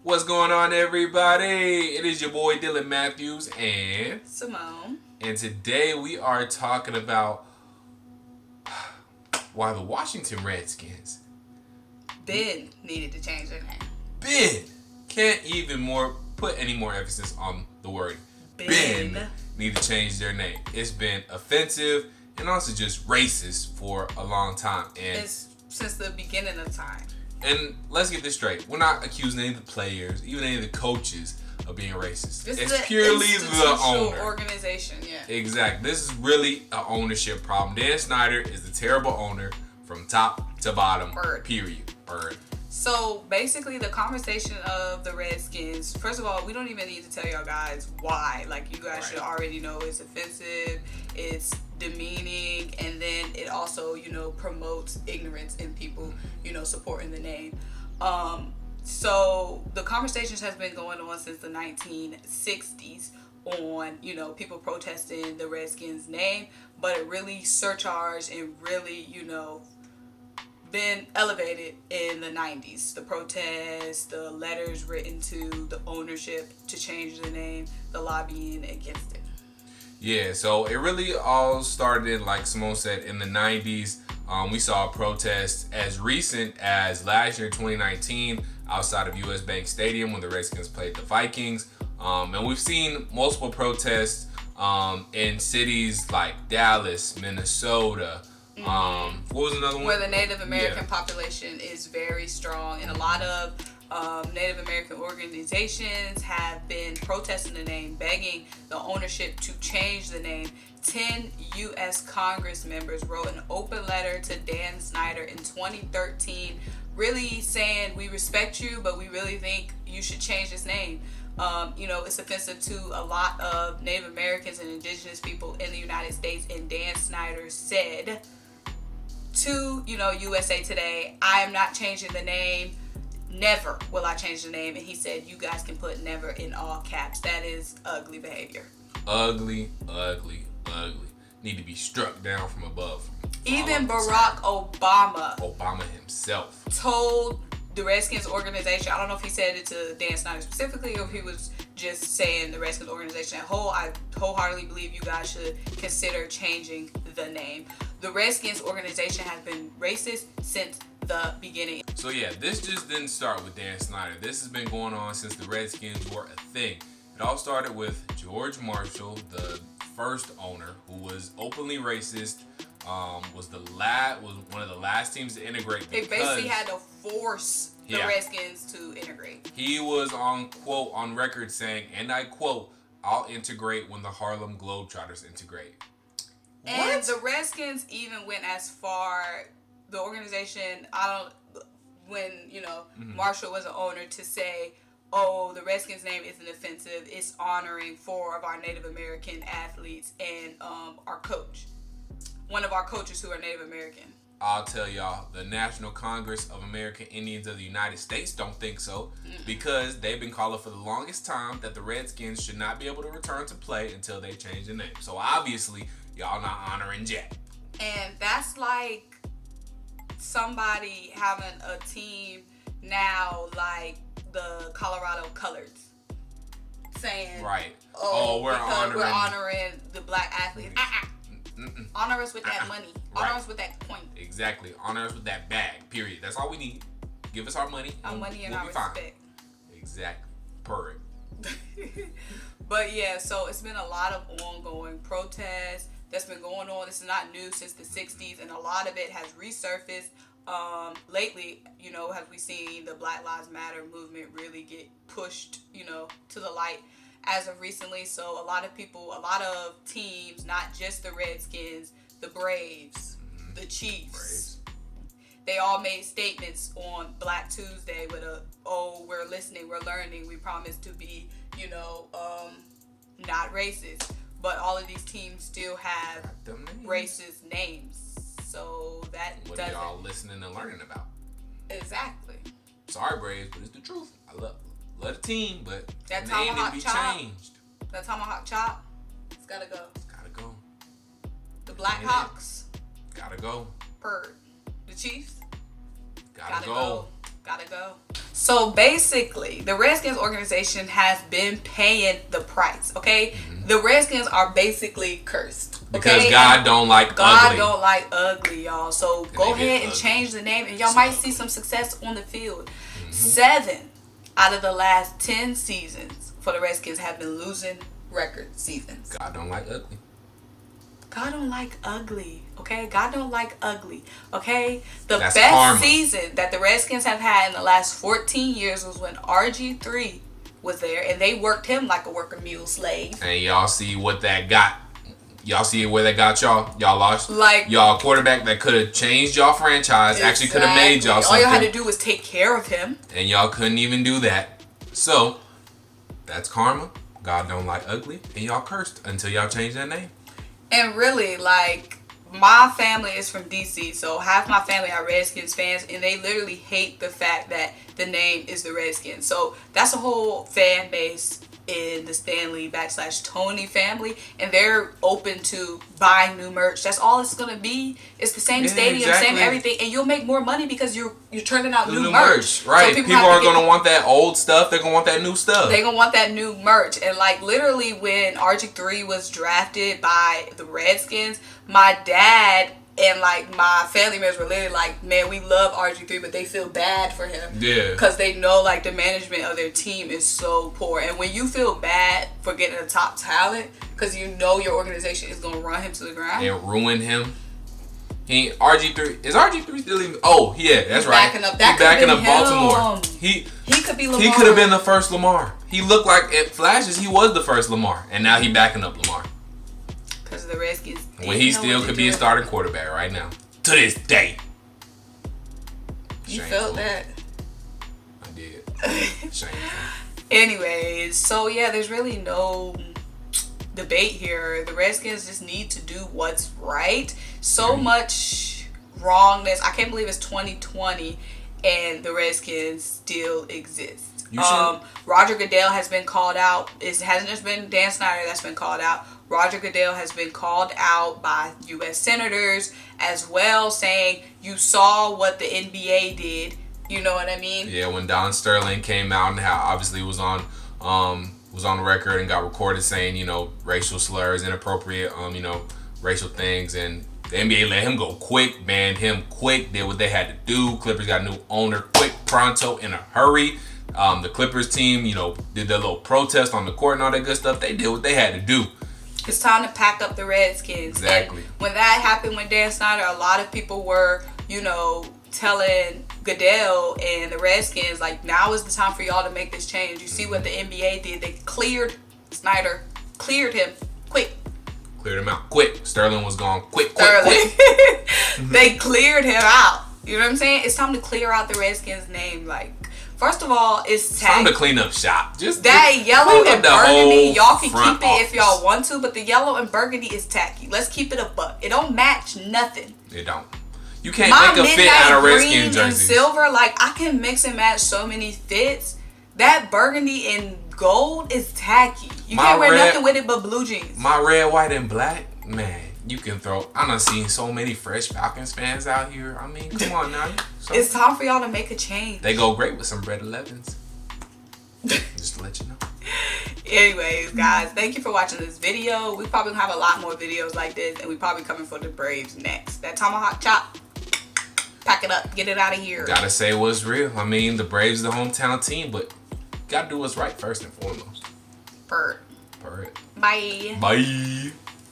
What's going on, everybody? It is your boy Dylan Matthews and Symone. And today we are talking about why the Washington Redskins needed to change their name. Can't even put any more emphasis on the word need to change their name. It's been offensive and also just racist for a long time. And it's since the beginning of time. And let's get this straight. We're not accusing any of the players, even any of the coaches, of being racist. It's purely the owner. Organization, yeah. Exactly. This is really an ownership problem. Dan Snyder is a terrible owner from top to bottom. Period. So basically, the conversation of the Redskins. First of all, we don't even need to tell y'all guys why. Like, you guys should already know it's offensive. It's demeaning, and then it also, promotes ignorance in people, supporting the name. So the conversations has been going on since the 1960s on, people protesting the Redskins name, but it really surcharged and really, been elevated in the 90s. The protests, the letters written to the ownership to change the name, the lobbying against it. Yeah, so it really all started, like Symone said, in the 90s. We saw protests as recent as last year, 2019, outside of US Bank Stadium when the Redskins played the Vikings. And we've seen multiple protests in cities like Dallas, Minnesota. What was another one? Where the Native American population is very strong, and a lot of Native American organizations have been protesting the name, begging the ownership to change the name. 10 U.S. Congress members wrote an open letter to Dan Snyder in 2013, really saying, we respect you, but we really think you should change this name. It's offensive to a lot of Native Americans and indigenous people in the United States, and Dan Snyder said to, USA Today, I am not changing the name. Never will I change the name. And he said, you guys can put never in all caps. That is ugly behavior. Ugly. Need to be struck down from above. Even Barack Obama himself told the Redskins organization, I don't know if he said it to Dan Snyder specifically or if he was just saying the Redskins organization I wholeheartedly believe you guys should consider changing the name. The Redskins organization has been racist since the beginning. So yeah, this just didn't start with Dan Snyder. This has been going on since the Redskins were a thing. It all started with George Marshall, the first owner, who was openly racist. Was one of the last teams to integrate. They basically had to force the Redskins to integrate. He was on record saying, and I quote, "I'll integrate when the Harlem Globetrotters integrate." And the Redskins even went as far, the organization, Marshall was an owner, to say, oh, the Redskins name isn't offensive. It's honoring 4 of our Native American athletes and our coach. One of our coaches who are Native American. I'll tell y'all, the National Congress of American Indians of the United States don't think so, because they've been calling for the longest time that the Redskins should not be able to return to play until they change the name. So obviously, y'all not honoring Jack. And that's like somebody having a team now like the Colorado Coloreds, saying, we're honoring the black athletes. Honor us with that money. Honor us with that point. Exactly. Honor us with that bag. Period. That's all we need. Give us our money. Our money and our respect. Fine. Exactly. Perfect. But yeah, so it's been a lot of ongoing protests that's been going on. This is not new since the 60s, and a lot of it has resurfaced lately. Have we seen the Black Lives Matter movement really get pushed, to the light as of recently. So a lot of teams, not just the Redskins, the Braves, the Chiefs, they all made statements on Black Tuesday with we're listening, we're learning, we promise to be, not racist. But all of these teams still have racist names. So what are y'all listening and learning about? Exactly. Sorry, Braves, but it's the truth. I love the team, but that the name didn't be chop, changed. That tomahawk chop, it's gotta go. The Blackhawks, gotta go. The Chiefs, gotta go. Gotta go. So basically, the Redskins organization has been paying the price, okay? The Redskins are basically cursed. Okay? Because God don't like ugly. God don't like ugly, y'all. So go they get ahead and ugly. change the name, and y'all might see some success on the field. 7 out of the last 10 seasons for the Redskins have been losing record seasons. God don't like ugly. God don't like ugly, okay? God don't like ugly, okay? That's best karma. season that the Redskins have had in the last 14 years was when RG3 was there, and they worked him like a worker mule slave. And y'all see what that got. Y'all see where that got y'all. Y'all lost. Like, y'all quarterback that could have changed y'all franchise. Actually could have made y'all something. All y'all had to do was take care of him. And y'all couldn't even do that. So, that's karma. God don't like ugly. And y'all cursed until y'all change that name. And really, like, my family is from DC, so half my family are Redskins fans, and they literally hate the fact that the name is the Redskins. So that's a whole fan base in the Stanley / Tony family, and they're open to buying new merch. That's all it's gonna be. It's the same stadium, same everything, and you'll make more money because you're turning out new merch. Right. So people are gonna want that old stuff. They're gonna want that new stuff. They're gonna want that new merch. And like literally when RG3 was drafted by the Redskins, my dad and like my family members were literally like, man, we love RG3, but they feel bad for him. Yeah. Because they know like the management of their team is so poor. And when you feel bad for getting a top talent, because you know your organization is going to run him to the ground. And ruin him. Is RG3 still even? Oh, yeah, that's He's right. Backing up. He's backing up Baltimore. He could be Lamar. He could have been the first Lamar. He looked like at flashes he was the first Lamar. And now he backing up Lamar. Because of the Redskins. When he still could be a starting quarterback right now. To this day. You felt that? I did. Shameful. Anyways, so yeah, there's really no debate here. The Redskins just need to do what's right. So much wrongness. I can't believe it's 2020 and the Redskins still exist. Roger Goodell has been called out. It hasn't just been Dan Snyder that's been called out. Roger Goodell has been called out by U.S. senators as well, saying you saw what the NBA did. You know what I mean? Yeah, when Don Sterling came out and how obviously was on the record and got recorded saying, racial slurs, inappropriate, racial things, and the NBA let him go quick, banned him quick, did what they had to do. Clippers got a new owner quick, pronto, in a hurry. The Clippers team, did their little protest on the court and all that good stuff. They did what they had to do. It's time to pack up the Redskins. Exactly. And when that happened with Dan Snyder, a lot of people were, telling Goodell and the Redskins, like, now is the time for y'all to make this change. You see what the NBA did. They cleared Snyder, cleared him quick. Cleared him out quick. Sterling was gone quick. They cleared him out. You know what I'm saying? It's time to clear out the Redskins' name. Like, first of all, it's time to clean up shop. Just that yellow and burgundy. Y'all can keep it office if y'all want to, but the yellow and burgundy is tacky. Let's keep it a buck. It don't match nothing. It don't. You can't make a fit out of Redskins jerseys. And silver, like, I can mix and match so many fits. That burgundy and gold is tacky. You can't wear nothing with it but blue jeans. My red, white, and black, man, you can throw. I done seen so many fresh Falcons fans out here. I mean, come on now. It's time for y'all to make a change. They go great with some Red 11s. Just to let you know. Anyways, guys, thank you for watching this video. We probably have a lot more videos like this, and we probably coming for the Braves next. That tomahawk chop. Pack it up. Get it out of here. Gotta say what's real. I mean, the Braves the hometown team, but gotta do what's right first and foremost. Purr. Purr. Bye. Bye.